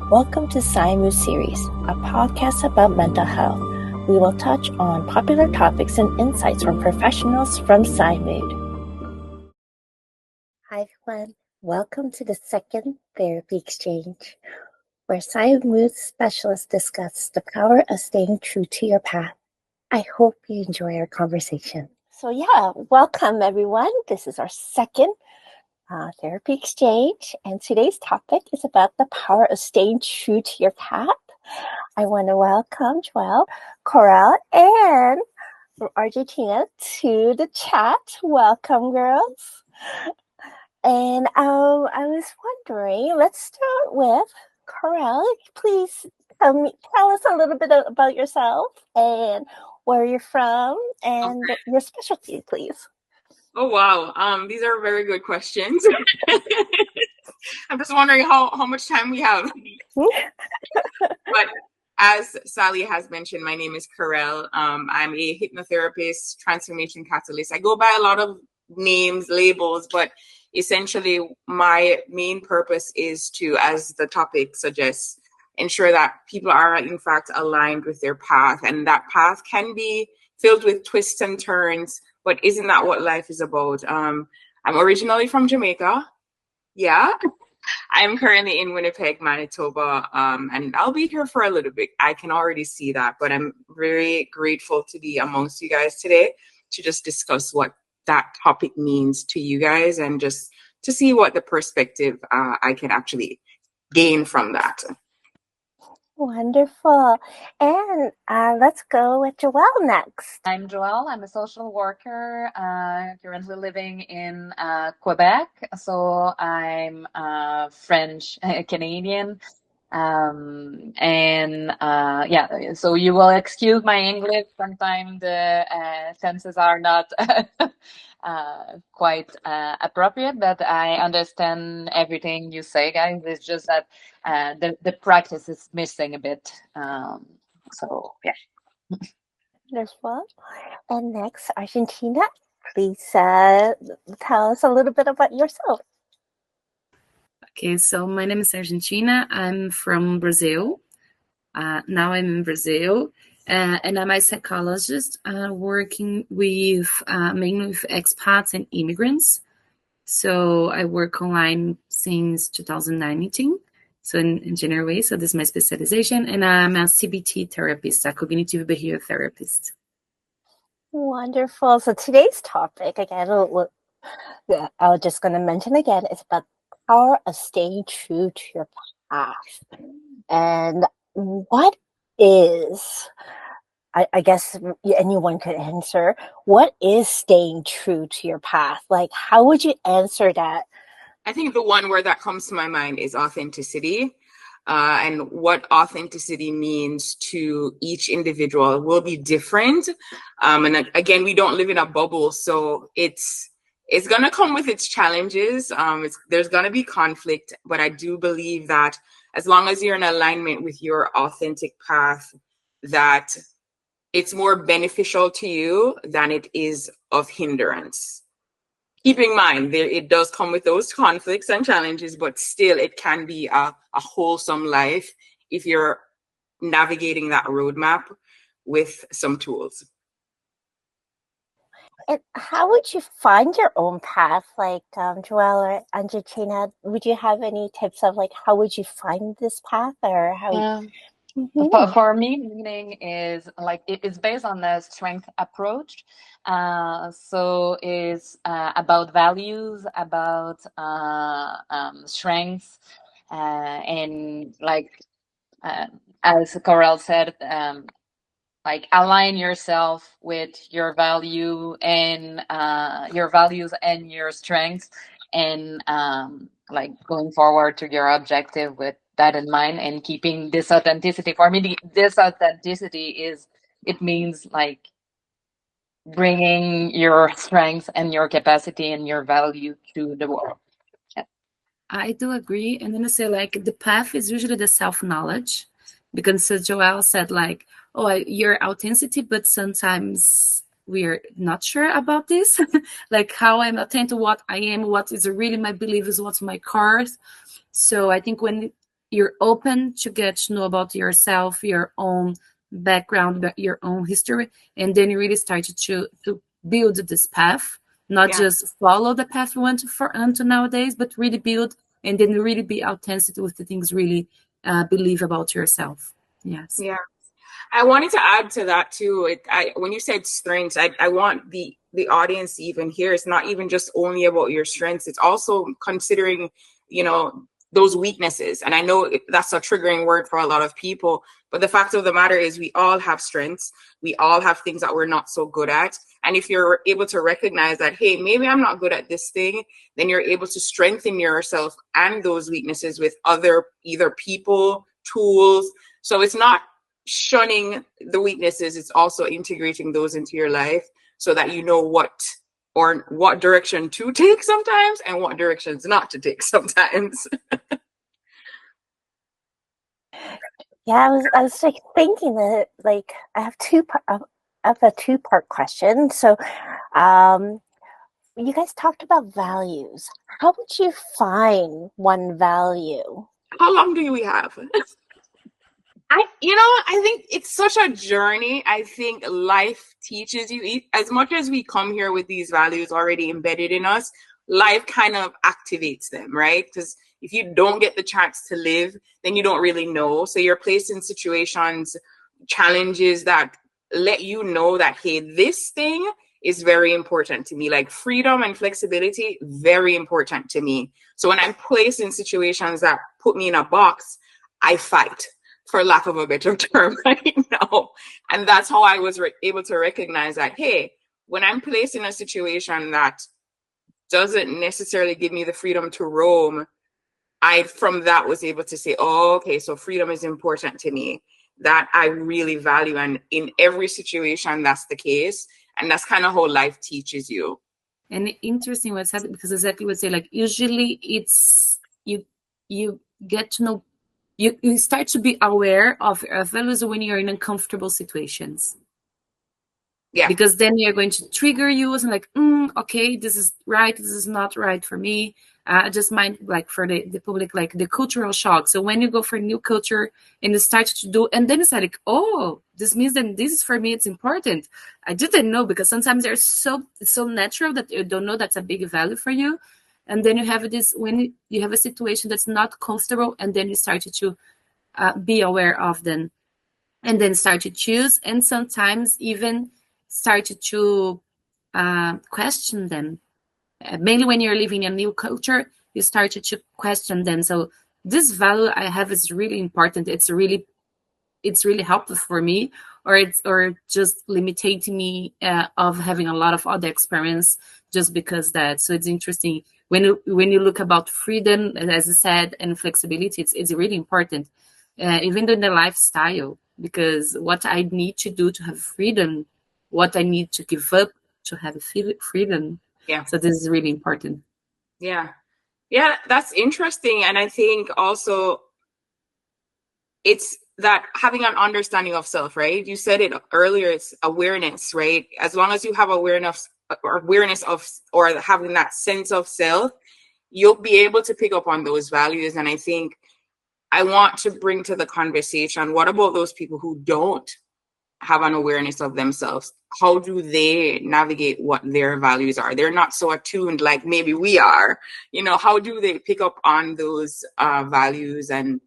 Welcome to PsyMood series, a podcast about mental health. We will touch on popular topics and insights from professionals from PsyMood. Hi everyone, welcome to the second therapy exchange, where PsyMood specialists discuss the power of staying true to your path. I hope you enjoy our conversation. So welcome everyone. This is our second therapy exchange, and today's topic is about the power of staying true to your path. I want to welcome Joëlle, Caurel, and from Argentina to the chat. Welcome, girls. And I was wondering, let's start with Caurel. Please tell us a little bit about yourself and where you're from and your specialty, please. Oh, wow. These are very good questions. I'm just wondering how much time we have. But as Sally has mentioned, my name is Caurel. I'm a hypnotherapist, transformation catalyst. I go by a lot of names, labels, but essentially my main purpose is to, as the topic suggests, ensure that people are in fact aligned with their path. And that path can be filled with twists and turns, but isn't that what life is about? I'm originally from Jamaica. Yeah. I'm currently in Winnipeg, Manitoba, and I'll be here for a little bit. I can already see that, but I'm very grateful to be amongst you guys today to just discuss what that topic means to you guys and just to see what the perspective I can actually gain from that. Wonderful. And let's go with Joëlle next. I'm Joëlle. I'm a social worker, currently living in Quebec. So I'm French Canadian. So you will excuse my English. Sometimes the sentences are not quite appropriate, but I understand everything you say, guys. It's just that the practice is missing a bit. Wonderful. And next, Argentina. Please tell us a little bit about yourself. Okay, so my name is Argentina. I'm from Brazil. Now I'm in Brazil, and I'm a psychologist working with mainly with expats and immigrants. So I work online since 2019, so in January. So this is my specialization, and I'm a CBT therapist, a cognitive behavior therapist. Wonderful. So today's topic, again, I was just going to mention again, is about power of staying true to your path. And what is, I guess anyone could answer, what is staying true to your path? Like, how would you answer that? I think the one word that comes to my mind is authenticity. And what authenticity means to each individual will be different. And again, we don't live in a bubble, so it's going to come with its challenges. There's going to be conflict, but I do believe that as long as you're in alignment with your authentic path, that it's more beneficial to you than it is of hindrance. Keep in mind, it does come with those conflicts and challenges, but still it can be a wholesome life if you're navigating that roadmap with some tools. And how would you find your own path? Like Joëlle or Argentina, would you have any tips of like how would you find this path or how? For me, meaning is like it's based on the strength approach. So it's about values, about strengths, and like as Caurel said, like align yourself with your value and your values and your strengths, and like going forward to your objective with that in mind and keeping this authenticity. For me, this authenticity means like bringing your strengths and your capacity and your value to the world. Yeah. I do agree. And then I say like the path is usually the self-knowledge, because Joëlle said like, your authenticity, but sometimes we're not sure about this. Like how I'm authentic to what I am, what is really my beliefs, what's my cars. So I think when you're open to get to know about yourself, your own background, your own history, and then you really start to build this path, not just follow the path you want to nowadays, but really build, and then really be authentic with the things really believe about yourself. Yes. Yeah. I wanted to add to that too. When you said strengths, I want the audience to even hear it's not even just only about your strengths. It's also considering, those weaknesses. And I know that's a triggering word for a lot of people, but the fact of the matter is we all have strengths. We all have things that we're not so good at. And if you're able to recognize that, hey, maybe I'm not good at this thing, then you're able to strengthen yourself and those weaknesses with other either people, tools. So it's not shunning the weaknesses, it's also integrating those into your life so that you know what direction to take sometimes and what directions not to take sometimes. Yeah, I was like thinking that like I have a two-part question. So you guys talked about values. How would you find one value? How long do we have? I think it's such a journey. I think life teaches you, as much as we come here with these values already embedded in us, life kind of activates them, right? Because if you don't get the chance to live, then you don't really know. So you're placed in situations, challenges that let you know that, hey, this thing is very important to me. Like freedom and flexibility, very important to me. So when I'm placed in situations that put me in a box, I fight, for lack of a better term right now. And that's how I was able to recognize that, hey, when I'm placed in a situation that doesn't necessarily give me the freedom to roam, I, from that, was able to say, oh, okay, so freedom is important to me, that I really value. And in every situation, that's the case. And that's kind of how life teaches you. And interesting what's happening, because exactly what I say, like usually it's you get to know, you start to be aware of your values when you're in uncomfortable situations. Yeah. Because then you're going to trigger you and like, okay, this is right, this is not right for me. I just mind like for the public, like the cultural shock. So when you go for a new culture and you start to do, and then it's like, oh, this means that this is for me, it's important. I didn't know, because sometimes it's so natural that you don't know that's a big value for you. And then you have this, when you have a situation that's not comfortable, and then you start to be aware of them, and then start to choose, and sometimes even start to question them. Mainly when you're living in a new culture, you start to question them. So this value I have is really important. It's really helpful for me, or just limiting me of having a lot of other experience just because that. So it's interesting when you look about freedom, as I said, and flexibility. It's really important, even in the lifestyle, because what I need to do to have freedom, what I need to give up to have freedom. Yeah. So this is really important. Yeah, that's interesting. And I think also it's that having an understanding of self, right? You said it earlier, it's awareness, right? As long as you have awareness of, or having that sense of self, you'll be able to pick up on those values. And I think I want to bring to the conversation, what about those people who don't have an awareness of themselves? How do they navigate what their values are? They're not so attuned like maybe we are. How do they pick up on those values, and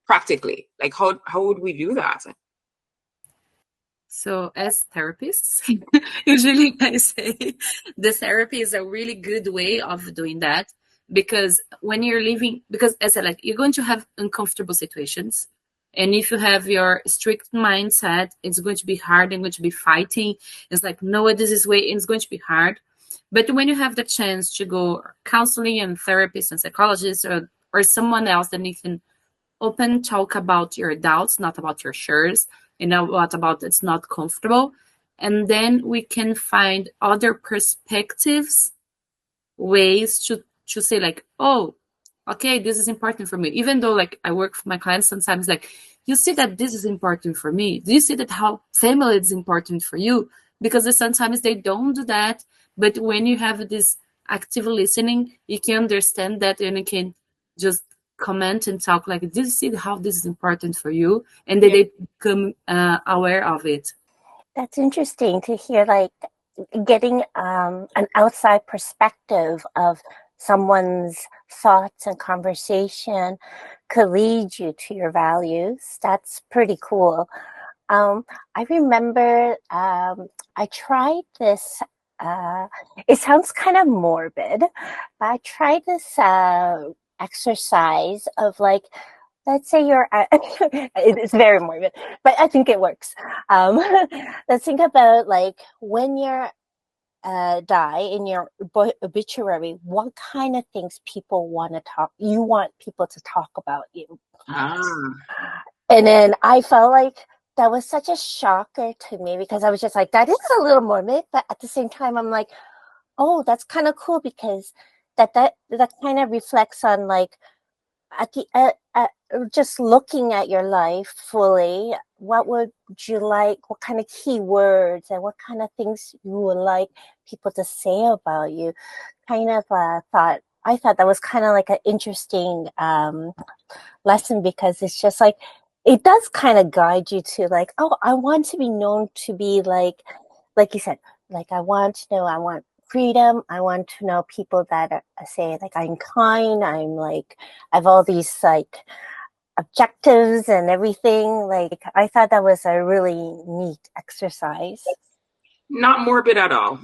practically, like how would we do that? So as therapists, usually I say the therapy is a really good way of doing that, because when you're living, because as I said, like, you're going to have uncomfortable situations. And if you have your strict mindset, it's going to be hard and going to be fighting. It's like, no, this is way, and it's going to be hard. But when you have the chance to go counseling and therapist and psychologist or someone else, then you can open talk about your doubts, not about your shares, what about it's not comfortable. And then we can find other perspectives, ways to say like, oh, okay, this is important for me. Even though like I work for my clients, sometimes like, you see that this is important for me. Do you see that how family is important for you? Because sometimes they don't do that. But when you have this active listening, you can understand that, and you can just comment and talk like, did you see how this is important for you? And then they become aware of it. That's interesting to hear, like getting an outside perspective of someone's thoughts and conversation could lead you to your values. That's pretty cool. I remember I tried this. It sounds kind of morbid, but I tried this exercise of like, let's say you're, it's very morbid, but I think it works. Let's think about like when you're die in your obituary, what kind of things you want people to talk about you. And then I felt like that was such a shocker to me, because I was just like, that is a little morbid, but at the same time, I'm like, oh, that's kind of cool, because that kind of reflects on like at the just looking at your life fully. What would you like? What kind of keywords and what kind of things you would like people to say about you? Kind of I thought that was kind of like an interesting lesson, because it's just like, it does kind of guide you to like, oh, I want to be known to be like you said, like I want freedom. I want to know people that say like I'm kind. I'm like, I have all these like objectives and everything. Like I thought that was a really neat exercise. Not morbid at all.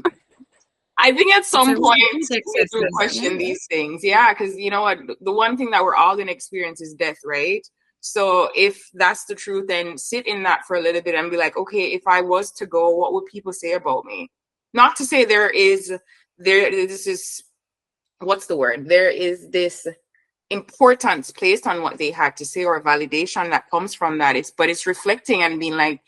I think at some point we do question these things. Yeah, because you know what? The one thing that we're all going to experience is death, right? So if that's the truth, then sit in that for a little bit and be like, okay, if I was to go, what would people say about me? Not to say there is this importance placed on what they had to say, or validation that comes from that. But it's reflecting and being like,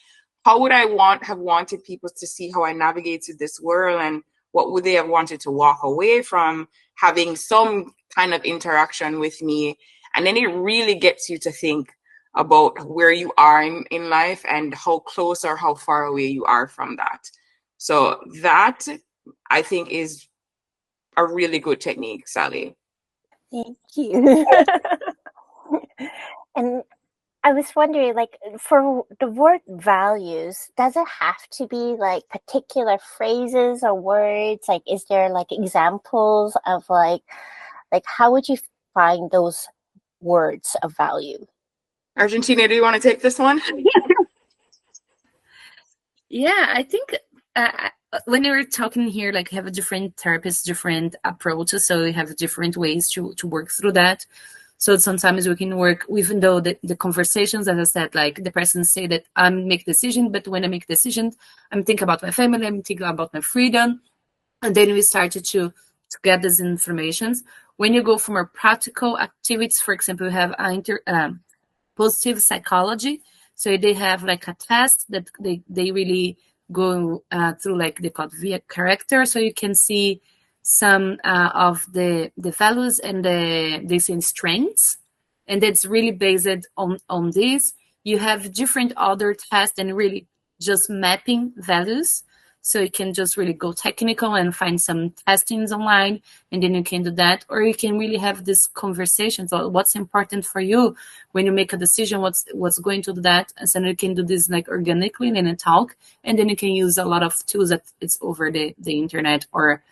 how would I have wanted people to see how I navigated this world, and what would they have wanted to walk away from having some kind of interaction with me? And then it really gets you to think about where you are in life and how close or how far away you are from that. So that, I think, is a really good technique, Sally. Thank you. And I was wondering, like, for the word values, does it have to be like particular phrases or words? Like, is there like examples of like how would you find those words of value? Argentina, do you want to take this one? Yeah, I think when we're talking here, like, have a different therapists, different approaches, so we have different ways to work through that. So sometimes we can work, even though the conversations, as I said, like the person say that I make decision, but when I make decisions, I'm thinking about my family, I'm thinking about my freedom. And then we started to get these informations. When you go for more practical activities, for example, we have positive psychology. So they have like a test that they really go through, like they call it via character. So you can see some of the values and they say strengths, and it's really based on this. You have different other tests and really just mapping values. So you can just really go technical and find some testings online, and then you can do that. Or you can really have this conversation. So what's important for you when you make a decision, what's going to do that. And so you can do this like organically in a talk, and then you can use a lot of tools that it's over the internet or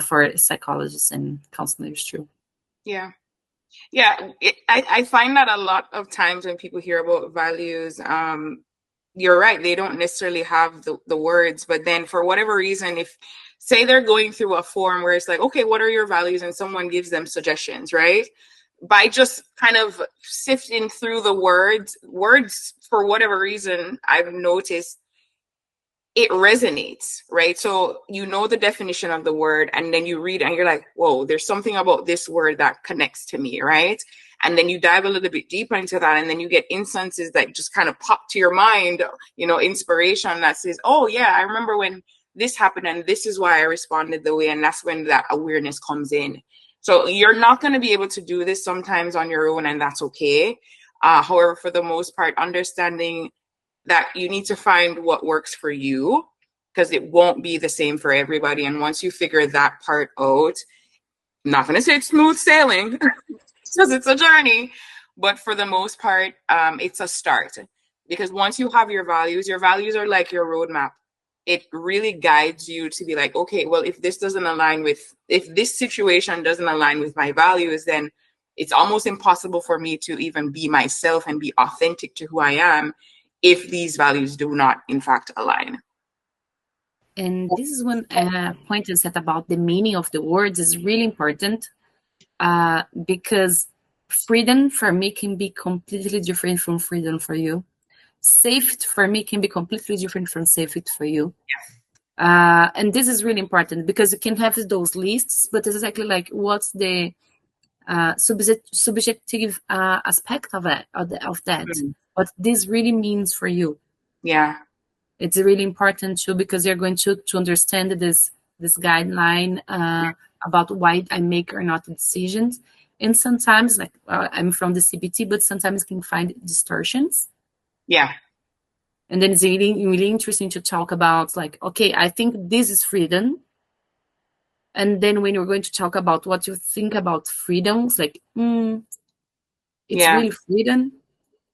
for psychologists and counselors too. Yeah. I find that a lot of times when people hear about values, you're right, they don't necessarily have the words, but then for whatever reason, if say they're going through a form where it's like, okay, what are your values? And someone gives them suggestions, right? By just kind of sifting through the words, for whatever reason, I've noticed it resonates, right? So you know the definition of the word, and then you read and you're like, whoa, there's something about this word that connects to me, right? And then you dive a little bit deeper into that, and then you get instances that just kind of pop to your mind, inspiration that says, oh yeah, I remember when this happened and this is why I responded the way. And that's when that awareness comes in. So you're not going to be able to do this sometimes on your own, and that's okay. However, for the most part, understanding that you need to find what works for you, because it won't be the same for everybody. And once you figure that part out, I'm not going to say it's smooth sailing, because it's a journey. But for the most part, it's a start. Because once you have your values are like your roadmap. It really guides you to be like, okay, well, if this situation doesn't align with my values, then it's almost impossible for me to even be myself and be authentic to who I am if these values do not, in fact, align. And this is one point you said about the meaning of the words is really important, because freedom for me can be completely different from freedom for you. Safety for me can be completely different from safety for you. And this is really important because you can have those lists, but it's exactly like what's the subjective aspect of that, Mm-hmm. what this really means for you. Yeah. It's really important too, because you're going to understand this guideline about why I make or not decisions. And sometimes, like I'm from the CBT, but sometimes can find distortions. Yeah. And then it's really, really interesting to talk about, like, okay, I think this is freedom. And then when you're going to talk about what you think about freedom, it's like, it's really freedom.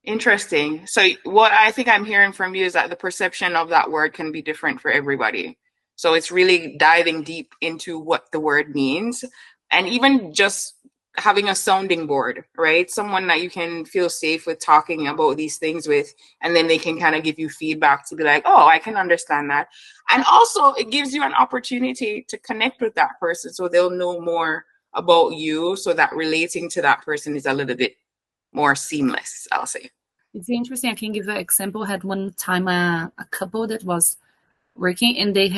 Interesting. So what I think I'm hearing from you is that the perception of that word can be different for everybody. So it's really diving deep into what the word means, and even just having a sounding board, right? Someone that you can feel safe with talking about these things with, and then they can kind of give you feedback to be like, oh, I can understand that. And also it gives you an opportunity to connect with that person so they'll know more about you, so that relating to that person is a little bit more seamless, I'll say. It's interesting. I can give an example. I had one time a couple that was working, and they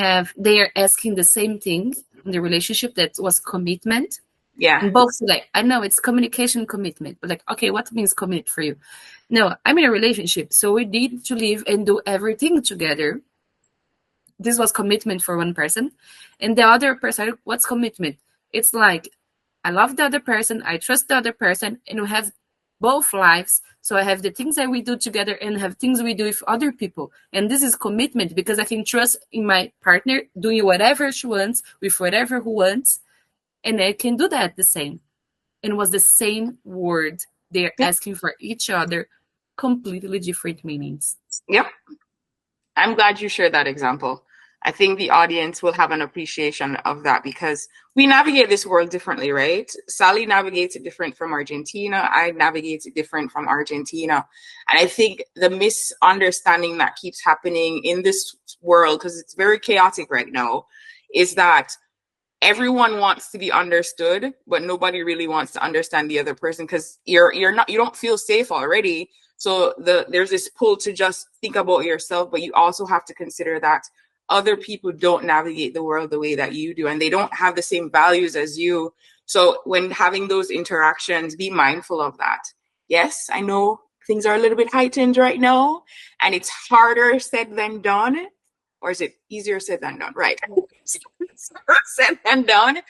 are asking the same thing in the relationship, that was commitment. Yeah. And both like, I know it's communication, commitment, but like, okay, what means commit for you? No, I'm in a relationship, so we need to live and do everything together. This was commitment for one person. And the other person, what's commitment? It's like, I love the other person, I trust the other person, and we have both lives. So I have the things that we do together and have things we do with other people. And this is commitment, because I can trust in my partner doing whatever she wants with whatever who wants. And I can do that the same. And it was the same word. They're asking for each other, completely different meanings. Yep. I'm glad you shared that example. I think the audience will have an appreciation of that, because we navigate this world differently, right? Sally navigates it different from Argentina. I navigate it different from Argentina. And I think the misunderstanding that keeps happening in this world, because it's very chaotic right now, is that everyone wants to be understood, but nobody really wants to understand the other person, because you don't feel safe already. So there's this pull to just think about yourself, but you also have to consider that other people don't navigate the world the way that you do, and they don't have the same values as you. So when having those interactions, be mindful of that. Yes, I know things are a little bit heightened right now, and it's harder said than done. Or is it easier said than done? Right. Said than done.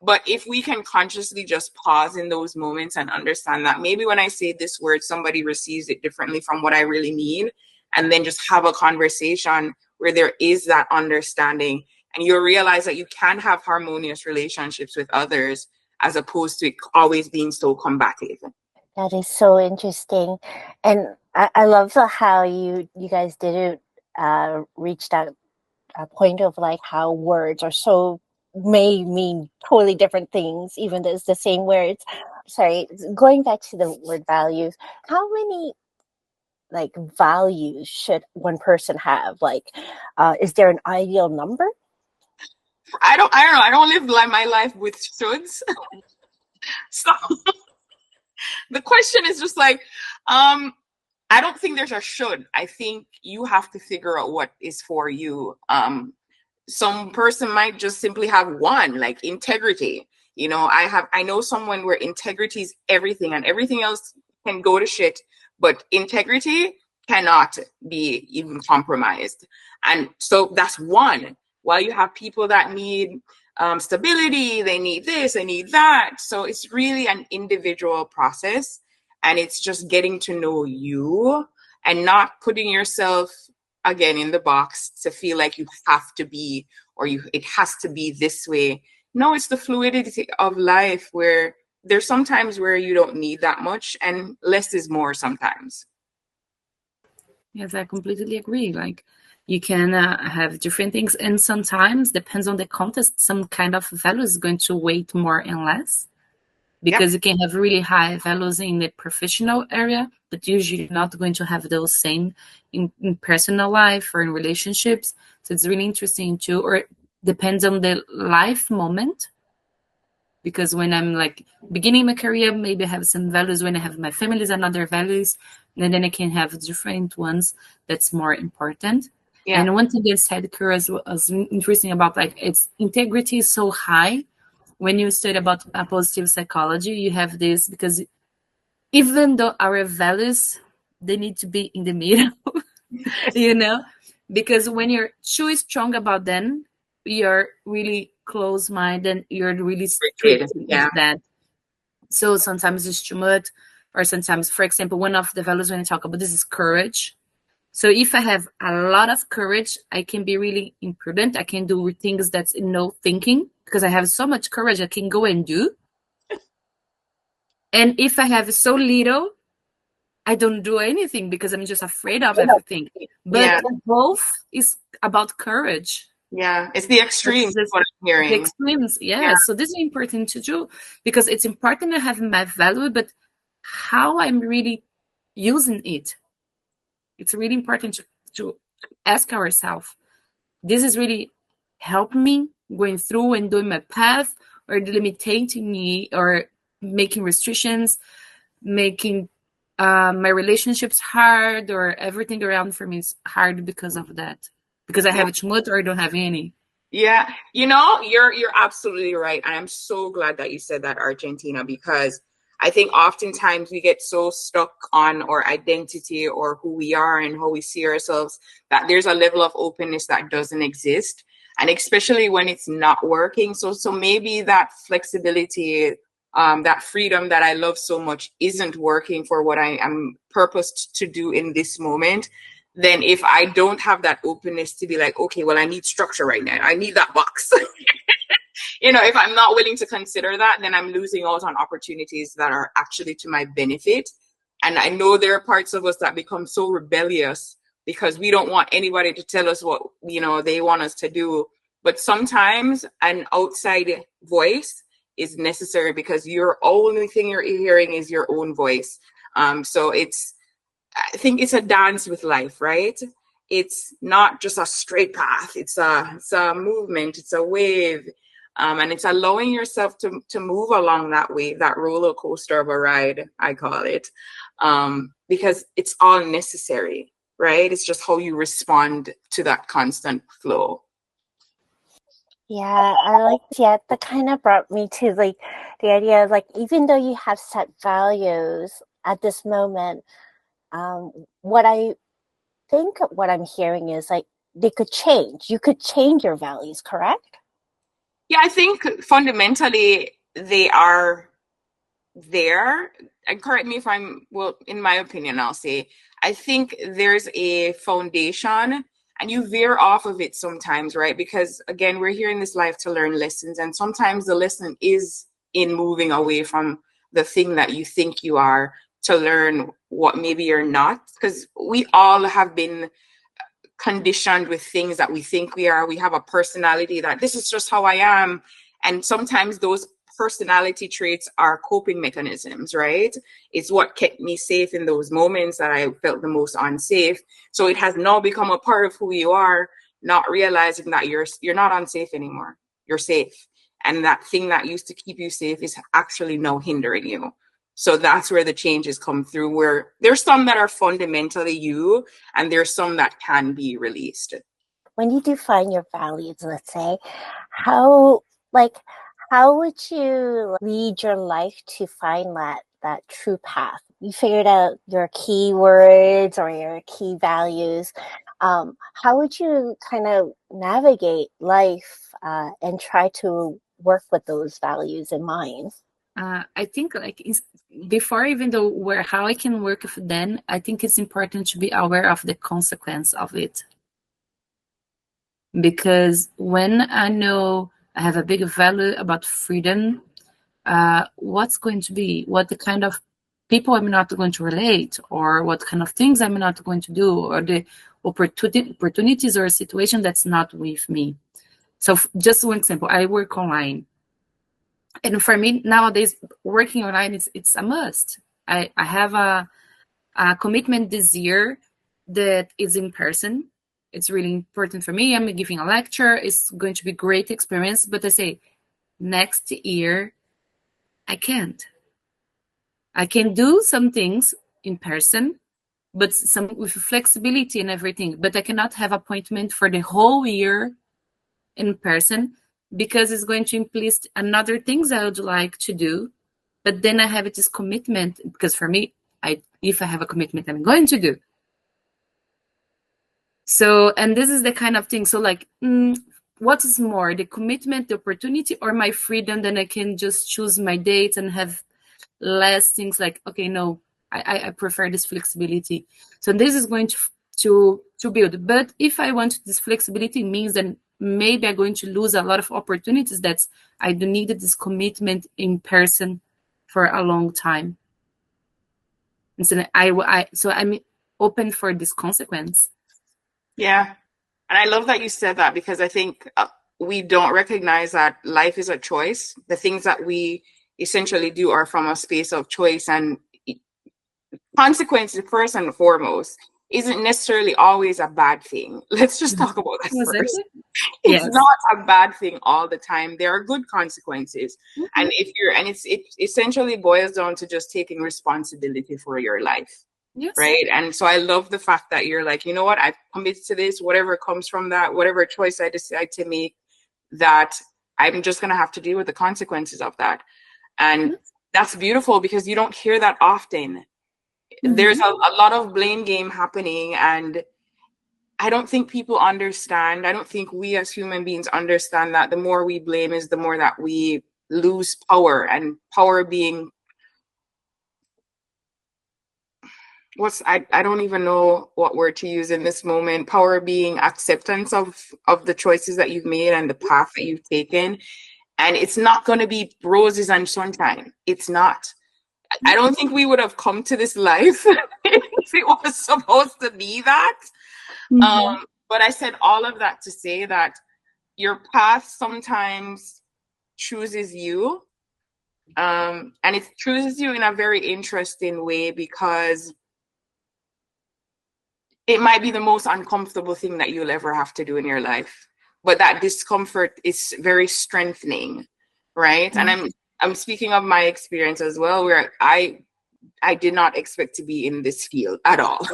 But if we can consciously just pause in those moments and understand that maybe when I say this word, somebody receives it differently from what I really mean, and then just have a conversation where there is that understanding, and you'll realize that you can have harmonious relationships with others, as opposed to it always being so combative. That is so interesting. And I love how you guys didn't reach that point of like how words are so may mean totally different things, even though it's the same words. Sorry, going back to the word values, how many like values should one person have? Like, is there an ideal number? I don't know. I don't live my life with shoulds. So the question is just like, I don't think there's a should. I think you have to figure out what is for you. Some person might just simply have one, like integrity. You know, I know someone where integrity is everything, and everything else can go to shit, but integrity cannot be even compromised. And so that's one. While you have people that need stability, they need this, they need that. So it's really an individual process, and it's just getting to know you and not putting yourself again in the box to feel like you have to be, or it has to be this way. No, it's the fluidity of life where there's sometimes where you don't need that much, and less is more sometimes. Yes, I completely agree. Like, you can have different things, and sometimes depends on the context. Some kind of value is going to weight more and less, because you can have really high values in the professional area, but usually not going to have those same in personal life or in relationships. So it's really interesting too, or it depends on the life moment. Because when I'm like beginning my career, maybe I have some values. When I have my families and other values, and then I can have different ones that's more important. Yeah. And one thing that said was interesting about, like, its integrity is so high. When you study about positive psychology, you have this, because even though our values, they need to be in the middle, you know, because when you're too strong about them, you're really close-minded, you're really strict with that. So sometimes it's too much, or sometimes, for example, one of the values when I talk about this is courage. So if I have a lot of courage, I can be really imprudent. I can do things that's no thinking, because I have so much courage I can go and do. And if I have so little, I don't do anything because I'm just afraid of everything. But both is about courage. Yeah, it's the extremes, what I'm hearing. The extremes, yeah. So this is important to do, because it's important to have my value, but how I'm really using it. It's really important to ask ourselves, this is really helping me going through and doing my path, or delimiting me, or making restrictions, making my relationships hard, or everything around for me is hard because of that, because I have too much or I don't have any. Yeah, you know, you're absolutely right. And I'm so glad that you said that, Argentina, because I think oftentimes we get so stuck on our identity or who we are and how we see ourselves, that there's a level of openness that doesn't exist. And especially when it's not working. So maybe that flexibility, that freedom that I love so much isn't working for what I am purposed to do in this moment. Then if I don't have that openness to be like, okay, well, I need structure right now, I need that box. You know, if I'm not willing to consider that, then I'm losing out on opportunities that are actually to my benefit. And I know there are parts of us that become so rebellious because we don't want anybody to tell us what, you know, they want us to do. But sometimes an outside voice is necessary, because your only thing you're hearing is your own voice. So I think it's a dance with life, right? It's not just a straight path. It's a movement. It's a wave. And it's allowing yourself to move along that wave, that roller coaster of a ride, I call it, because it's all necessary, right? It's just how you respond to that constant flow. Yeah, I like that kind of brought me to like the idea of like, even though you have set values at this moment, what I think what I'm hearing is like they could change. You could change your values, correct? Yeah, I think fundamentally they are there. And correct me if I'm, well, in my opinion, I'll say, I think there's a foundation and you veer off of it sometimes, right? Because again, we're here in this life to learn lessons. And sometimes the lesson is in moving away from the thing that you think you are to learn what maybe you're not. Because we all have been conditioned with things that we think we are. We have a personality that this is just how I am. And sometimes those personality traits are coping mechanisms, right? It's what kept me safe in those moments that I felt the most unsafe. So it has now become a part of who you are, not realizing that you're not unsafe anymore. You're safe. And that thing that used to keep you safe is actually now hindering you. So that's where the changes come through, where there's some that are fundamentally you, and there's some that can be released. When you define your values, let's say, how would you lead your life to find that true path? You figured out your key words or your key values. How would you kind of navigate life and try to work with those values in mind? I think before even though how I can work with them, I think it's important to be aware of the consequence of it. Because when I know I have a big value about freedom, what's going to be, what the kind of people I'm not going to relate, or what kind of things I'm not going to do, or the opportunities or situation that's not with me. So just one example, I work online. And for me nowadays, working online, it's a must. I have a commitment this year that is in person. It's really important for me. I'm giving a lecture. It's going to be a great experience. But I say, next year, I can't. I can do some things in person, but some with flexibility and everything. But I cannot have appointment for the whole year in person, because it's going to implicit another things I would like to do. But then I have this commitment, because for me, if I have a commitment, I'm going to do. So, and this is the kind of thing. So like, what is more, the commitment, the opportunity, or my freedom? Then I can just choose my dates and have less things like, okay, no, I prefer this flexibility. So this is going to build. But if I want this flexibility, means that maybe I'm going to lose a lot of opportunities that I do need this commitment in person for a long time. And so I'm open for this consequence. Yeah. And I love that you said that, because I think we don't recognize that life is a choice. The things that we essentially do are from a space of choice, and consequences, first and foremost, isn't necessarily always a bad thing. Let's just talk about that first. It's not a bad thing all the time. There are good consequences. And it essentially boils down to just taking responsibility for your life. Yes. Right. And so I love the fact that you're like, you know what, I've committed to this, whatever comes from that, whatever choice I decide to make, that I'm just going to have to deal with the consequences of that. And that's beautiful, because you don't hear that often. There's a lot of blame game happening, and I don't think people understand. I don't think we as human beings understand that the more we blame is the more that we lose power, and power being I don't even know what word to use in this moment. Power being acceptance of the choices that you've made and the path that you've taken. And it's not going to be roses and sunshine. It's not. I don't think we would have come to this life if it was supposed to be that. But I said all of that to say that your path sometimes chooses you. And it chooses you in a very interesting way, because it might be the most uncomfortable thing that you'll ever have to do in your life. But that discomfort is very strengthening, right? And I'm speaking of my experience as well, where I did not expect to be in this field at all.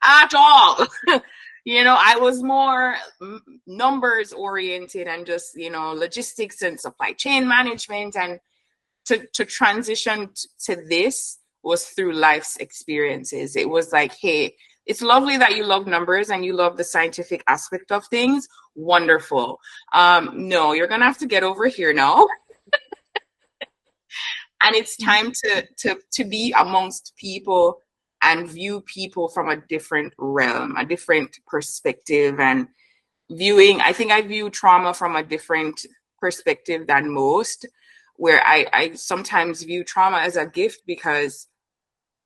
At all. I was more numbers oriented and just, logistics and supply chain management. And to transition to this was through life's experiences. It was like, hey, it's lovely that you love numbers and you love the scientific aspect of things. Wonderful. No, you're going to have to get over here now. And it's time to be amongst people and view people from a different realm, a different perspective. And I think I view trauma from a different perspective than most, where I sometimes view trauma as a gift, because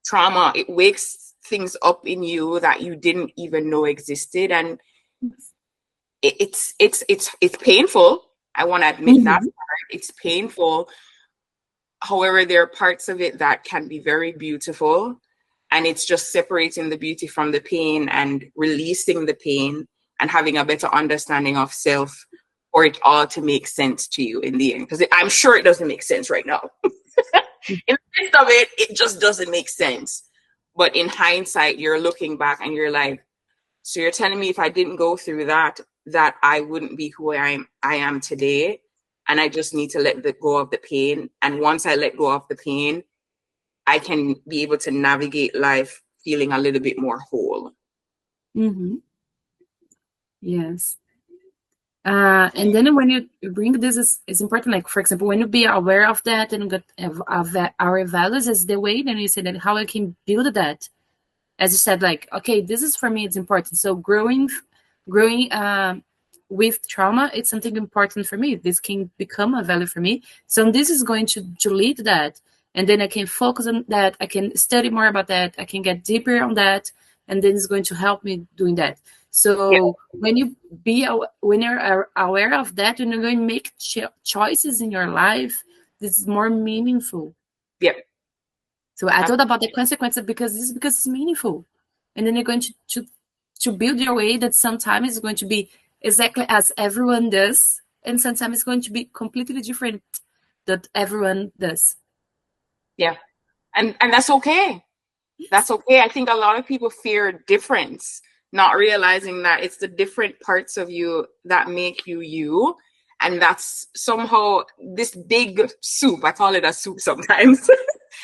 trauma, it wakes things up in you that you didn't even know existed. And it's painful. I want to admit that part. It's painful. However, there are parts of it that can be very beautiful, and it's just separating the beauty from the pain and releasing the pain and having a better understanding of self, for it all to make sense to you in the end. Because I'm sure it doesn't make sense right now. In the midst of it, it just doesn't make sense. But in hindsight, you're looking back and you're like, so you're telling me if I didn't go through that I wouldn't be who I am today. And I just need to let go of the pain. And once I let go of the pain, I can be able to navigate life feeling a little bit more whole. Yes. And then when you bring this, it's important. Like, for example, when you be aware of that and get our values as the way, then you say that how I can build that. As you said, like, okay, this is for me, it's important. So growing with trauma, it's something important for me. This can become a value for me. So this is going to lead that. And then I can focus on that. I can study more about that. I can get deeper on that. And then it's going to help me doing that. So when you're aware of that, when you're going to make choices in your life, this is more meaningful. Yep. So I thought about the consequences because it's meaningful. And then you're going to build your way that sometimes it's going to be exactly as everyone does. And sometimes it's going to be completely different that everyone does. Yeah. And that's okay. That's okay. I think a lot of people fear difference, not realizing that it's the different parts of you that make you you. And that's somehow this big soup. I call it a soup sometimes.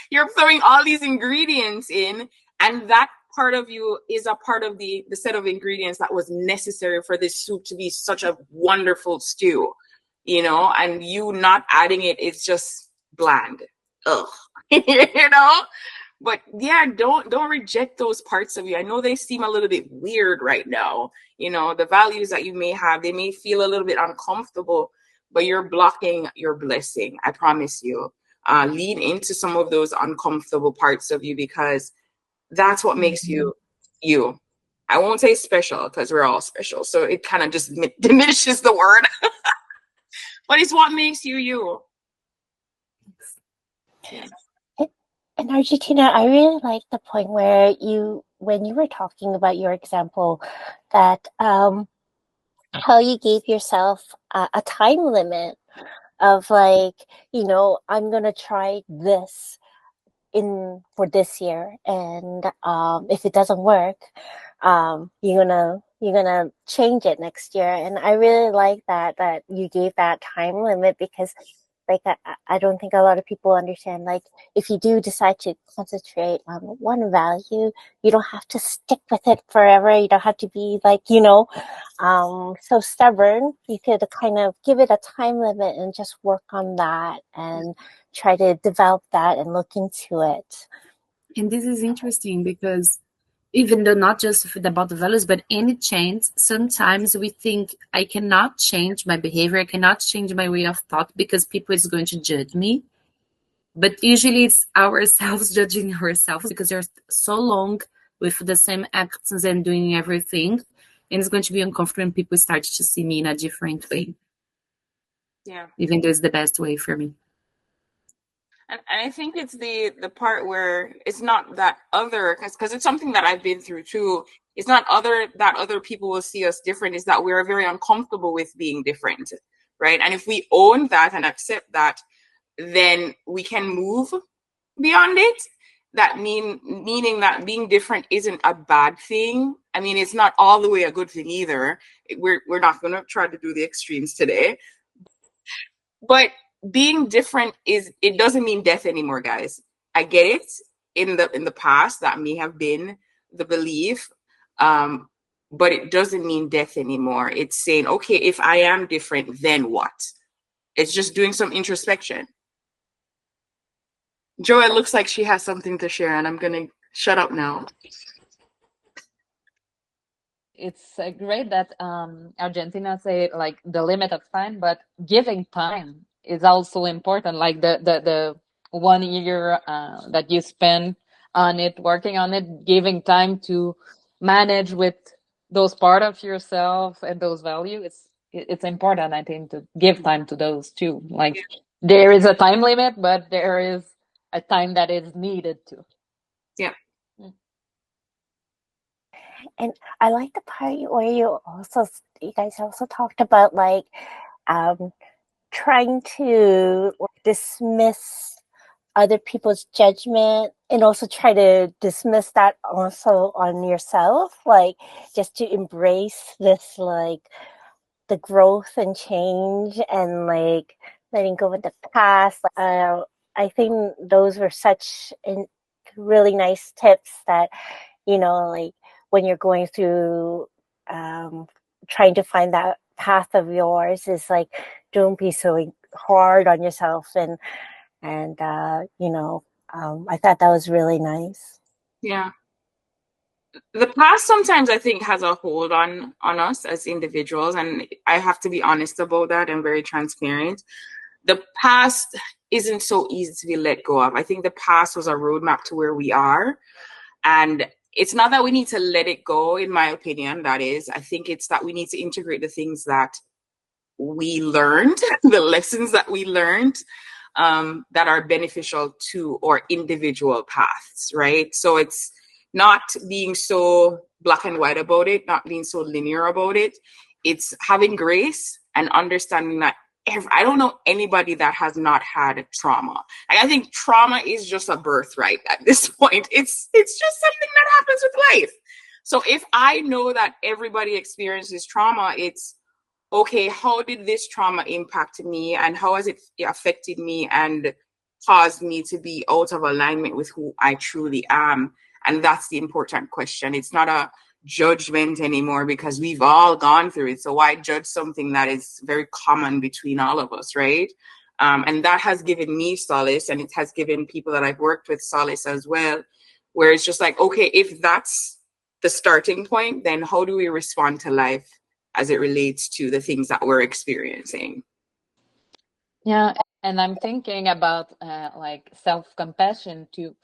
You're throwing all these ingredients in, and that part of you is a part of the set of ingredients that was necessary for this soup to be such a wonderful stew, you know, and you not adding it, it's just bland. Ugh. You know? But yeah, don't reject those parts of you. I know they seem a little bit weird right now. You know, the values that you may have, they may feel a little bit uncomfortable, but you're blocking your blessing. I promise you. Lean into some of those uncomfortable parts of you, because that's what makes you you. I won't say special because we're all special. So it kind of just diminishes the word. But it's what makes you you. Yeah. And Argentina, I really like the point where when you were talking about your example, that how you gave yourself a time limit of like, I'm going to try this for this year. And if it doesn't work, you're gonna change it next year. And I really like that you gave that time limit, because like I don't think a lot of people understand, like if you do decide to concentrate on one value, you don't have to stick with it forever. You don't have to be like, so stubborn. You could kind of give it a time limit and just work on that and try to develop that and look into it. And this is interesting because even though not just about the values, but any change, sometimes we think I cannot change my behavior, I cannot change my way of thought because people is going to judge me. But usually it's ourselves judging ourselves because they're so long with the same actions and doing everything. And it's going to be uncomfortable when people start to see me in a different way. Yeah. Even though it's the best way for me. And I think it's the part where it's not that other, because it's something that I've been through too. It's not that other people will see us different. It's that we're very uncomfortable with being different, right? And if we own that and accept that, then we can move beyond it. That meaning that being different isn't a bad thing. I mean, it's not all the way a good thing either. We're not going to try to do the extremes today, but being different it doesn't mean death anymore, guys. I get it. In the past, that may have been the belief, but it doesn't mean death anymore. It's saying, okay, if I am different, then what? It's just doing some introspection. Joëlle looks like she has something to share, and I'm gonna shut up now. It's great that Argentina say like the limit of time, but giving time is also important. Like the 1 year that you spend on it, working on it, giving time to manage with those part of yourself and those values. It's important, I think, to give time to those too. Like there is a time limit, but there is a time that is needed to. Yeah. And I like the part where you guys also talked about like trying to dismiss other people's judgment and also try to dismiss that also on yourself, like just to embrace this, like the growth and change and like letting go of the past. I think those were such really nice tips that, like when you're going through trying to find that path of yours, is like, don't be so hard on yourself. And I thought that was really nice. Yeah. The past sometimes I think has a hold on us as individuals, and I have to be honest about that and very transparent. The past isn't so easy to be let go of. I think the past was a roadmap to where we are, and it's not that we need to let it go, in my opinion. That is, I think it's that we need to integrate the things that we learned, the lessons that we learned, that are beneficial to our individual paths, right? So it's not being so black and white about it, not being so linear about it. It's having grace and understanding that I don't know anybody that has not had trauma. Like, I think trauma is just a birthright at this point. It's just something that happens with life. So if I know that everybody experiences trauma, it's okay, how did this trauma impact me, and how has it affected me and caused me to be out of alignment with who I truly am? And that's the important question. It's not a judgment anymore, because we've all gone through it. So why judge something that is very common between all of us, right? And that has given me solace, and it has given people that I've worked with solace as well, where it's just like, okay, if that's the starting point, then how do we respond to life as it relates to the things that we're experiencing? Yeah, and I'm thinking about like self-compassion to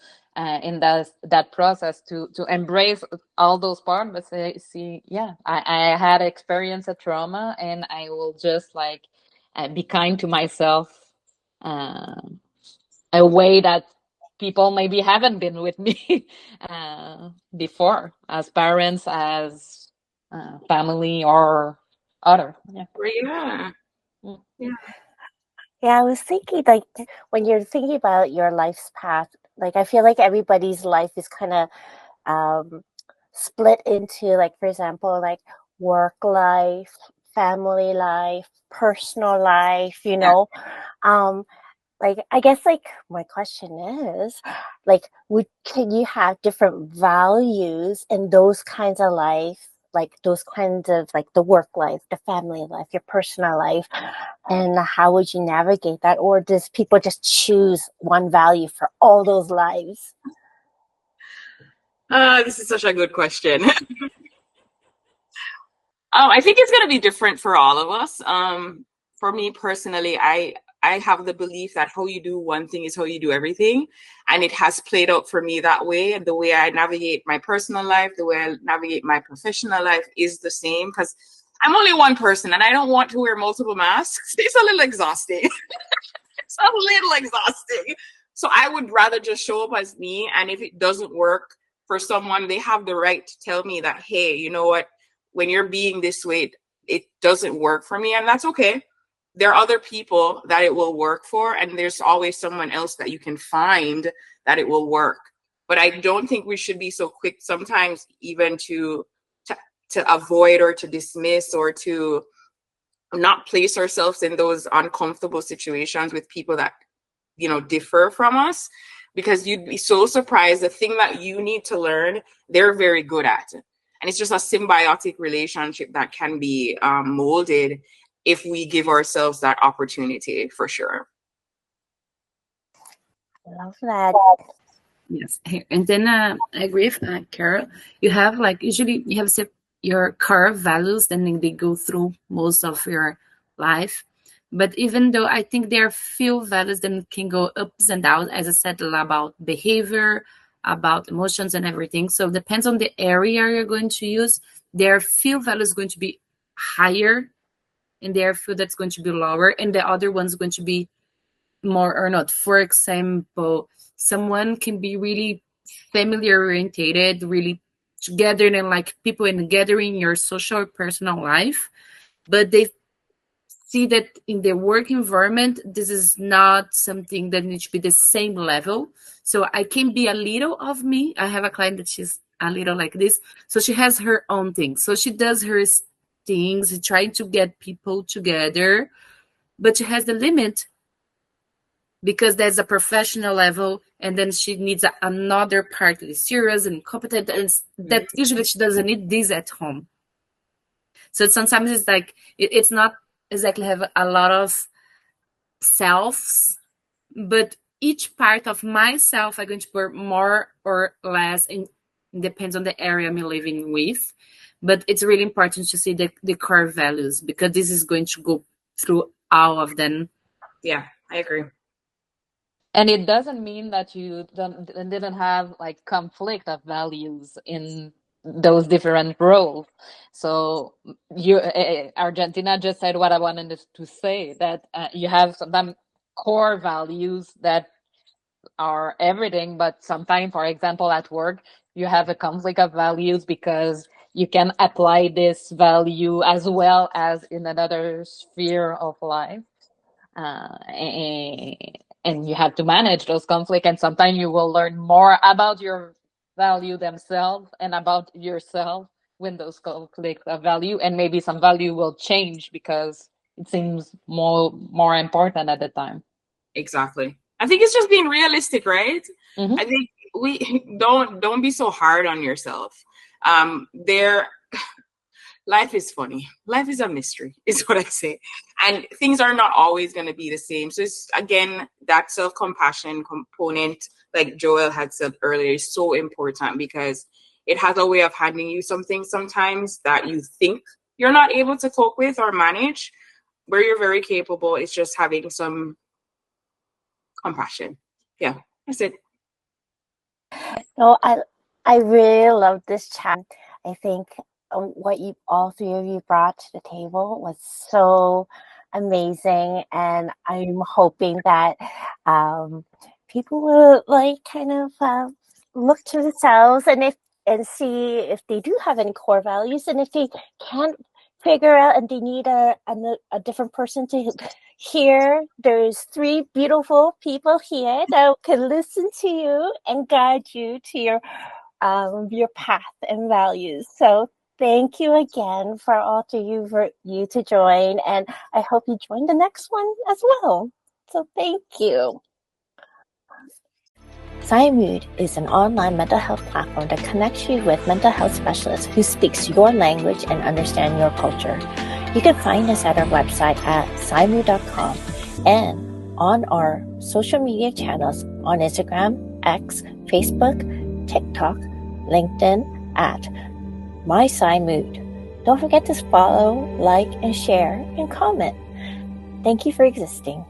in that process to embrace all those parts, but say, see, yeah, I had experienced a trauma, and I will just like be kind to myself, uh, a way that people maybe haven't been with me before, as parents, as family, or other. Yeah. Yeah. Yeah. Yeah, I was thinking, like, when you're thinking about your life's path, like, I feel like everybody's life is kind of split into, like, for example, like work life, family life, personal life, you know. Like, I guess, like, my question is, like, can you have different values in those kinds of life, like those kinds of, like, the work life, the family life, your personal life, and how would you navigate that? Or does people just choose one value for all those lives? This is such a good question. I think it's going to be different for all of us. For me personally, I have the belief that how you do one thing is how you do everything, and it has played out for me that way. And the way I navigate my personal life, the way I navigate my professional life is the same, because I'm only one person, and I don't want to wear multiple masks. It's a little exhausting. It's a little exhausting. So I would rather just show up as me, and if it doesn't work for someone, they have the right to tell me that, hey, you know what? When you're being this way, it doesn't work for me, and that's okay. There are other people that it will work for, and there's always someone else that you can find that it will work. But I don't think we should be so quick sometimes even to avoid or to dismiss or to not place ourselves in those uncomfortable situations with people that, you know, differ from us, because you'd be so surprised. The thing that you need to learn, they're very good at. And it's just a symbiotic relationship that can be molded if we give ourselves that opportunity, for sure. Love that. Yes, and then I agree with Caurel. You have, like, usually you have your core values, then they go through most of your life. But even though I think there are few values that can go ups and downs, as I said, about behavior, about emotions and everything. So it depends on the area you're going to use. There are few values going to be higher, and there are few that's going to be lower, and the other one's going to be more or not. For example, someone can be really family orientated, really together, and like people in gathering your social personal life, but they see that in the work environment, this is not something that needs to be the same level. So I can be a little of me. I have a client that she's a little like this. So she has her own thing. So she does her things, trying to get people together, but she has the limit because there's a professional level, and then she needs another part that is serious and competent, and that usually she doesn't need this at home. So sometimes it's like it's not exactly have a lot of selves, but each part of myself I'm going to put more or less in depends on the area I'm living with. But it's really important to see the core values, because this is going to go through all of them. Yeah, I agree. And it doesn't mean that you didn't have like conflict of values in those different roles. So Argentina just said what I wanted to say, that you have some core values that are everything, but sometimes, for example, at work, you have a conflict of values because you can apply this value as well as in another sphere of life. And you have to manage those conflicts, and sometimes you will learn more about your value themselves and about yourself when those conflicts of value, and maybe some value will change because it seems more important at the time. Exactly. I think it's just being realistic, right? Mm-hmm. I think we don't be so hard on yourself. Life is funny. Life is a mystery, is what I say. And things are not always going to be the same. So it's, again, that self-compassion component, like Joëlle had said earlier, is so important, because it has a way of handing you something sometimes that you think you're not able to cope with or manage, where you're very capable. It's just having some compassion. Yeah, that's it. No, I really love this chat. I think what all three of you brought to the table was so amazing, and I'm hoping that people will kind of look to themselves and see if they do have any core values, and if they can't figure out and they need a different person to hear, there's three beautiful people here that can listen to you and guide you to your path and values. So thank you again for all of you to join, and I hope you join the next one as well. So thank you. PsyMood is an online mental health platform that connects you with mental health specialists who speaks your language and understand your culture. You can find us at our website at PsyMood.com and on our social media channels on Instagram, X, Facebook, TikTok, LinkedIn at PsyMood. Don't forget to follow, like, and share, and comment. Thank you for existing.